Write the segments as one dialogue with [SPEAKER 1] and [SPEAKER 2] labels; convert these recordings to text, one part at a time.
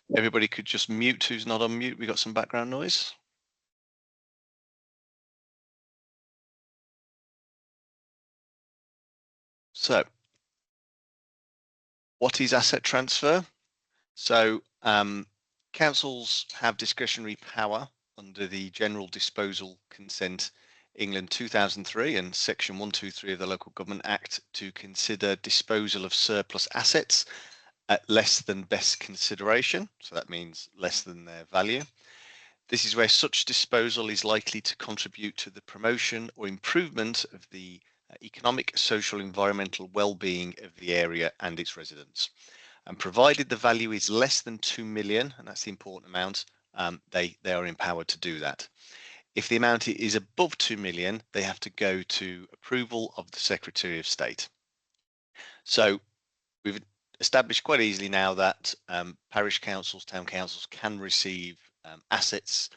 [SPEAKER 1] If everybody could just mute who's not on mute, we got some background noise. So, what is asset transfer? So, councils have discretionary power under the General Disposal Consent England 2003 and Section 123 of the Local Government Act to consider disposal of surplus assets at less than best consideration. So that means less than their value. This is where such disposal is likely to contribute to the promotion or improvement of the economic, social, environmental well-being of the area and its residents. And provided the value is less than 2 million, and that's the important amount, they are empowered to do that. If the amount is above 2 million, they have to go to approval of the Secretary of State. So we've established quite easily now that parish councils, town councils can receive assets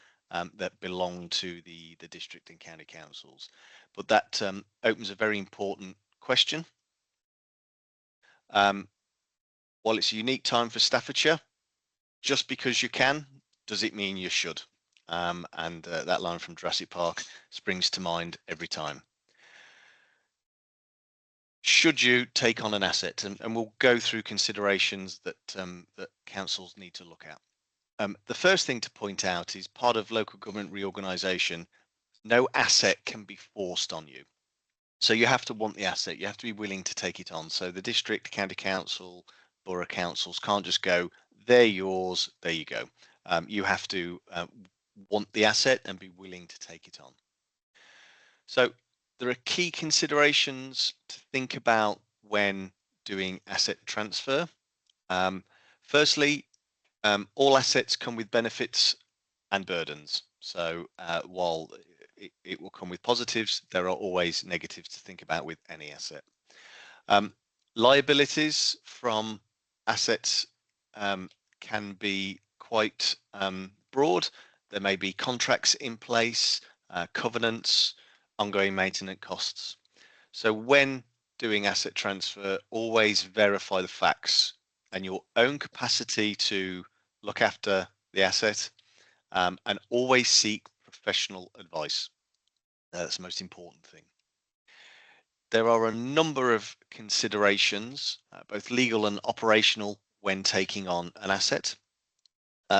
[SPEAKER 1] that belong to the district and county councils. But that opens a very important question. While it's a unique time for Staffordshire, just because you can, does it mean you should? And that line from Jurassic Park springs to mind every time. Should you take on an asset? And we'll go through considerations that that councils need to look at. The first thing to point out is part of local government reorganisation, no asset can be forced on you. So you have to want the asset, you have to be willing to take it on. So the district, county council, borough councils can't just go, they're yours, there you go. You have to want the asset and be willing to take it on. So there are key considerations to think about when doing asset transfer. Firstly, all assets come with benefits and burdens. So while it will come with positives, there are always negatives to think about with any asset. Liabilities from assets can be quite broad. There may be contracts in place, covenants, ongoing maintenance costs. So when doing asset transfer, always verify the facts and your own capacity to look after the asset, and always seek professional advice. That's the most important thing. There are a number of considerations, both legal and operational, when taking on an asset.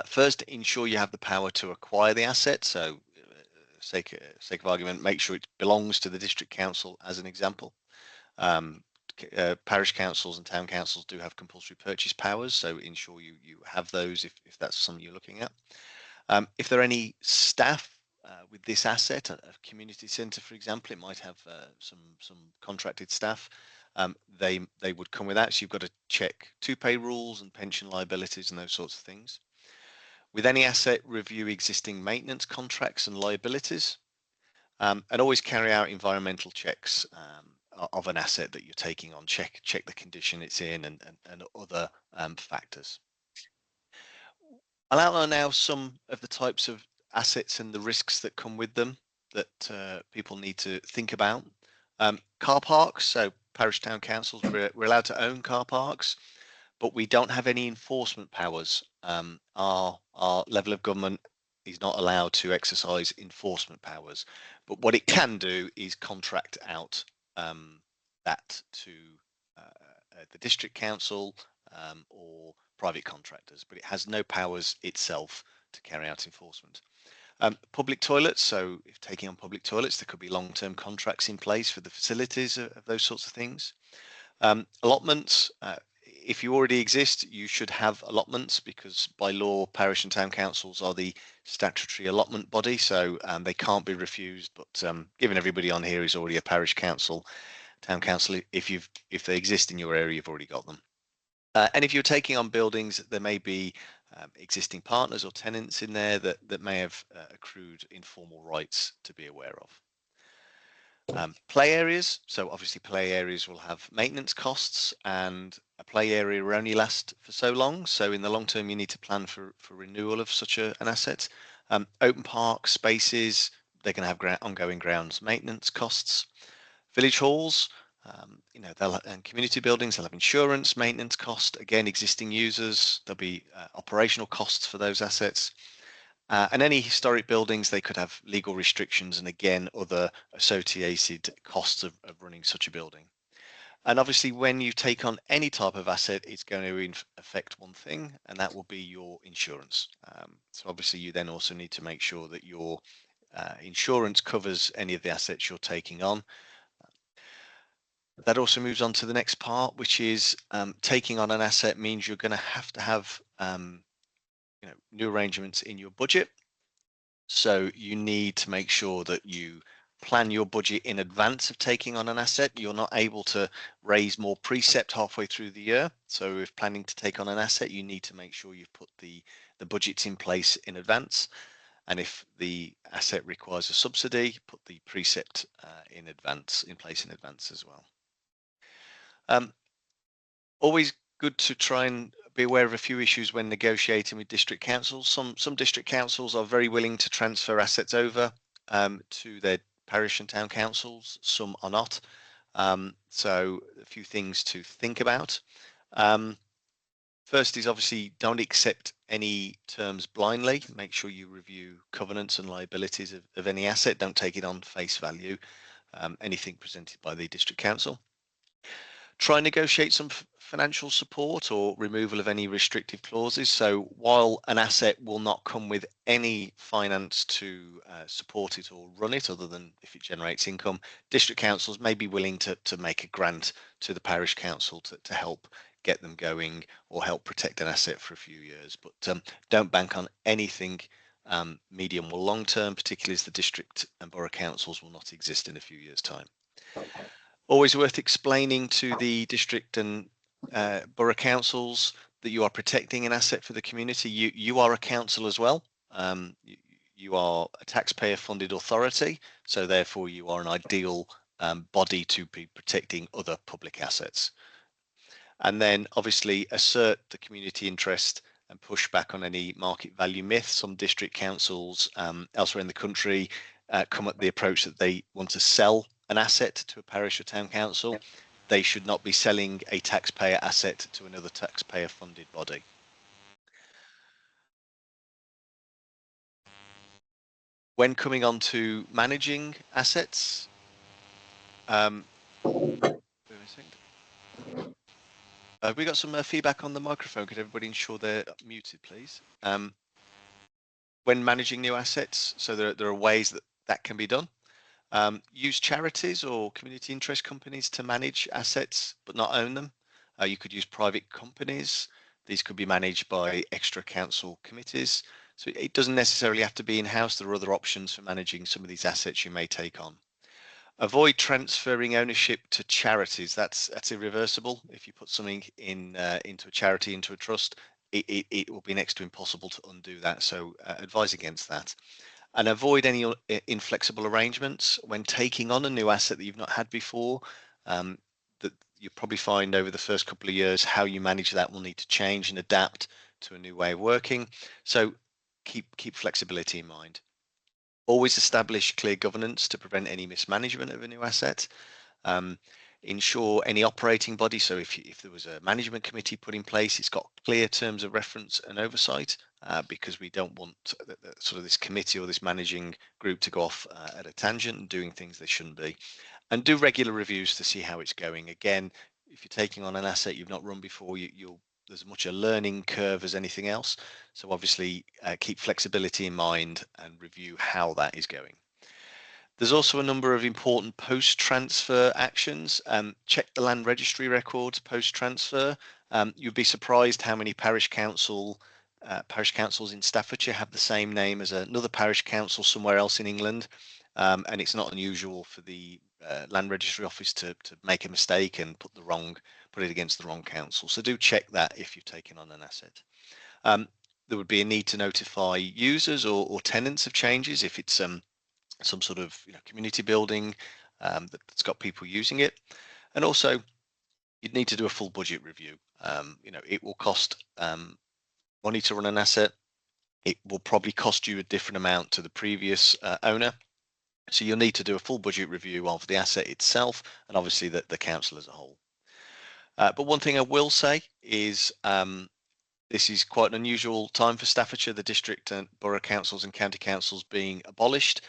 [SPEAKER 1] First, ensure you have the power to acquire the asset. So, sake of argument, make sure it belongs to the district council, as an example. Parish councils and town councils do have compulsory purchase powers, so ensure you have those if that's something you're looking at. If there are any staff with this asset, a community centre, for example, it might have some contracted staff. They would come with that, so you've got to check to-pay rules and pension liabilities and those sorts of things. With any asset, review existing maintenance contracts and liabilities, and always carry out environmental checks of an asset that you're taking on. Check the condition it's in and other factors. I'll outline now some of the types of assets and the risks that come with them that people need to think about. Car parks, so parish town councils, we're allowed to own car parks, but we don't have any enforcement powers. Our level of government is not allowed to exercise enforcement powers, but what it can do is contract out that to the district council or private contractors, but it has no powers itself to carry out enforcement. Public toilets, so if taking on public toilets, there could be long-term contracts in place for the facilities of those sorts of things. Allotments, if you already exist, you should have allotments because by law, parish and town councils are the statutory allotment body, so they can't be refused. But given everybody on here is already a parish council, town council, if they exist in your area, you've already got them. And if you're taking on buildings, there may be existing partners or tenants in there that may have accrued informal rights to be aware of. Play areas, so obviously play areas will have maintenance costs, and a play area will only last for so long. So in the long term, you need to plan for renewal of such an asset. Open park spaces, they're going to have ongoing grounds maintenance costs. Village halls, And community buildings, they'll have insurance, maintenance cost, again, existing users, there'll be operational costs for those assets. And any historic buildings, they could have legal restrictions and again, other associated costs of running such a building. And obviously, when you take on any type of asset, it's going to affect one thing, and that will be your insurance. So obviously, you then also need to make sure that your insurance covers any of the assets you're taking on. That also moves on to the next part, which is taking on an asset means you're going to have new arrangements in your budget. So you need to make sure that you plan your budget in advance of taking on an asset. You're not able to raise more precept halfway through the year. So if planning to take on an asset, you need to make sure you've put the budgets in place in advance. And if the asset requires a subsidy, put the precept in place in advance as well. Always good to try and be aware of a few issues when negotiating with district councils. Some district councils are very willing to transfer assets over to their parish and town councils. Some are not. So a few things to think about. First is obviously don't accept any terms blindly. Make sure you review covenants and liabilities of any asset. Don't take it on face value. Anything presented by the district council. Try and negotiate some financial support or removal of any restrictive clauses. So while an asset will not come with any finance to support it or run it, other than if it generates income, district councils may be willing to make a grant to the parish council to help get them going or help protect an asset for a few years. But don't bank on anything medium or long term, particularly as the district and borough councils will not exist in a few years' time. Always worth explaining to the district and borough councils that you are protecting an asset for the community. You are a council as well. You are a taxpayer funded authority, so therefore you are an ideal body to be protecting other public assets. And then obviously assert the community interest and push back on any market value myths. Some district councils elsewhere in the country come at the approach that they want to sell an asset to a parish or town council. They should not be selling a taxpayer asset to another taxpayer funded body. When coming on to managing assets, we got some feedback on the microphone. Could everybody ensure they're muted, please? When managing new assets, so there are ways that can be done. Use charities or community interest companies to manage assets but not own them. You could use private companies. These could be managed by extra council committees. So it doesn't necessarily have to be in-house. There are other options for managing some of these assets you may take on. Avoid transferring ownership to charities. That's irreversible. If you put something into a charity, into a trust, it will be next to impossible to undo that. So advise against that. And avoid any inflexible arrangements when taking on a new asset that you've not had before. That you'll probably find over the first couple of years how you manage that will need to change and adapt to a new way of working. So keep flexibility in mind. Always establish clear governance to prevent any mismanagement of a new asset. Ensure any operating body, so if there was a management committee put in place, it's got clear terms of reference and oversight, because we don't want sort of this committee or this managing group to go off at a tangent and doing things they shouldn't be. And do regular reviews to see how it's going. Again, if you're taking on an asset you've not run before, there's as much a learning curve as anything else. So obviously keep flexibility in mind and review how that is going. There's also a number of important post-transfer actions. Check the land registry records post-transfer. You'd be surprised how many parish councils in Staffordshire have the same name as another parish council somewhere else in England, and it's not unusual for the land registry office to make a mistake and put it against the wrong council. So do check that if you've taken on an asset. There would be a need to notify users or tenants of changes if it's some sort of community building that's got people using it. And also you'd need to do a full budget review. It will cost money to run an asset. It will probably cost you a different amount to the previous owner. So you'll need to do a full budget review of the asset itself and obviously the council as a whole. But one thing I will say is this is quite an unusual time for Staffordshire. The district and borough councils and county councils being abolished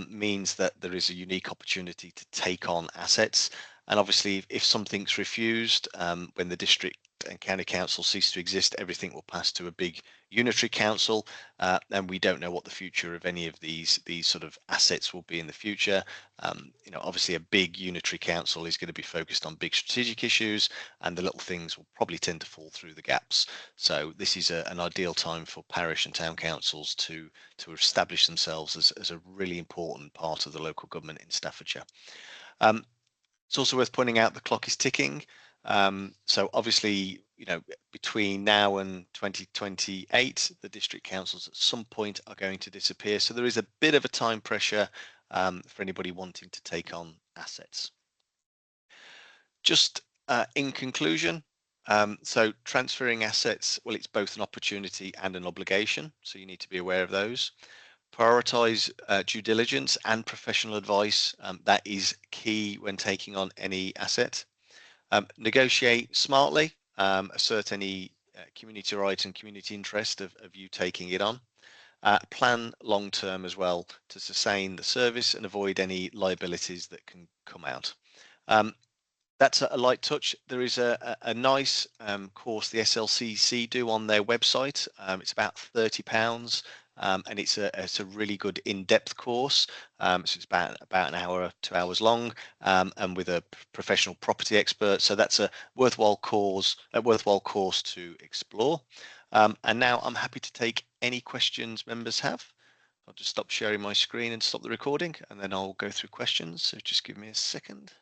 [SPEAKER 1] means that there is a unique opportunity to take on assets. And obviously, if something's refused, when the district and county council cease to exist, everything will pass to a big unitary council, and we don't know what the future of any of these sort of assets will be in the future. Obviously, a big unitary council is going to be focused on big strategic issues, and the little things will probably tend to fall through the gaps. So this is an ideal time for parish and town councils to establish themselves as a really important part of the local government in Staffordshire. It's also worth pointing out the clock is ticking. So obviously, between now and 2028, the district councils at some point are going to disappear. So there is a bit of a time pressure for anybody wanting to take on assets. Just in conclusion, so transferring assets, well, it's both an opportunity and an obligation. So you need to be aware of those. Prioritize due diligence and professional advice. That is key when taking on any asset. Negotiate smartly, assert any community rights and community interest of you taking it on. Plan long term as well to sustain the service and avoid any liabilities that can come out. That's a light touch. There is a nice course the SLCC do on their website. It's about £30, and it's a really good in-depth course. So it's about an hour, 2 hours long, and with a professional property expert. So that's a worthwhile course to explore. And now I'm happy to take any questions members have. I'll just stop sharing my screen and stop the recording, and then I'll go through questions. So just give me a second.